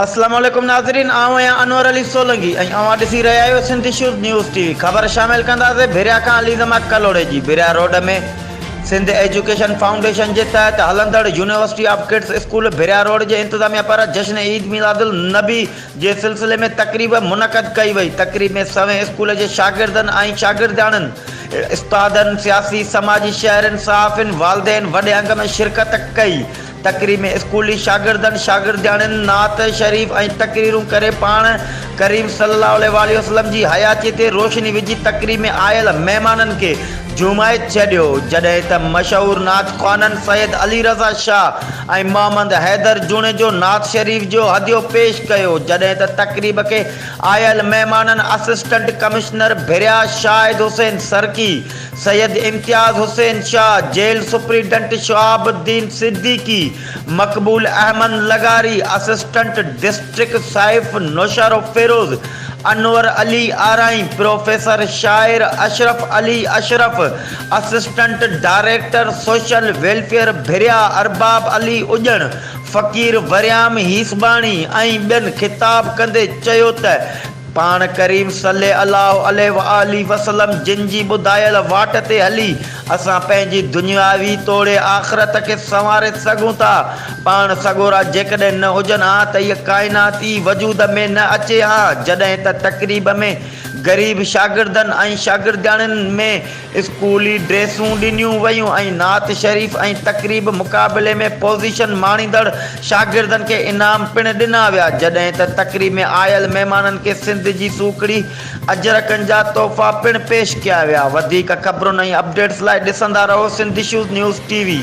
अस्सलाम वालेकुम नाज़रीन, आऊं आहियां अनवर अली सोलंकी ऐं अवां ॾिसी रहिया आहियो सिंध इश्यूज़ न्यूज़ टीवी। ख़बर शामिल कंदासीं भिरिया खां अलीज़मा कलोड़े जी। भिरिया रोड में सिंध एजुकेशन फाउंडेशन के तहत हलंदड़ यूनिवर्सिटी ऑफ किड्स स्कूल भिरिया रोड के इंतजामिया पारां जश्न ईद मीलादुलनबी के सिलसिले में तकरीब मुनक़द कई वई। तकरीब में सवें स्कूल के शागिर्दनि ऐं शागिर्दियाणनि, उस्तादनि, सियासी, समाजी शहरनि, सहाफ़िन, वालदेन वॾे अंग में शिरकत कई। तकरीब में स्कूली शागिर्दनि शागिर्दियाणनि नात शरीफ़ ऐं तकरीरूं करे पाण करीम सल्लल्लाहु अलैहि वसल्लम जी हयाती ते रोशनी विझी तकरीब में आयल महिमाननि के झुमाए छॾियो। जॾहिं त मशहूर नात ख़्वाननि सैयद अली रज़ा शाह ऐं मोहम्मद हैदर जूणे जो नात शरीफ़ जो हदियो पेश कयो। जॾहिं त तकरीब के आयल महिमाननि असिस्टेंट कमिश्नर भिरिया शाहिद हुसैन सरकी, सैयद इम्तियाज़ हुसैन शाह, जेल सुप्रीडेंट शहाबुद्दीन सिद्दीकी, मकबूल अहमद लगारी, असिस्टेंट डिस्ट्रिक्ट साहिब नौशरो फिरोज, अनवर अली आराई, प्रोफेसर शायर Ashraf Ali Ashraf, assistant director social welfare भिरिया अरबाब अली उजन, फ़कीर वरियाम हीसबाणी ऐं ॿियनि खिताब कंदे चयो त पाण करीम सल्लल्लाहु अलैहि वसल्लम जिन जी ॿुधायल वाट ते हली असां पंहिंजी दुनियावी तोड़े आख़िरत के संवारे सघूं था। पाण सगोरा जेकॾहिं न हुजनि हा त इहा काइनात ई वजूद में न अचे हा। जॾहिं त तकरीब में गरीब शागिर्दनि ऐं शागिर्दियाणनि में स्कूली ड्रेसूं ॾिनियूं वयूं ऐं नात शरीफ़ ऐं तकरीब मुक़ाबले में पोज़ीशन माणींदड़ शागिर्दनि के इनाम पिण ॾिना विया। जॾहिं त तकरीब में आयल महिमाननि के सिंध जी सूखड़ी अजरकनि जा तोहफ़ा पिण पेश कया विया। वधीक ख़बरुनि ऐं अपडेट्स लाइ ॾिसंदा रहो सिंध इश्यूज़ न्यूज़ टीवी।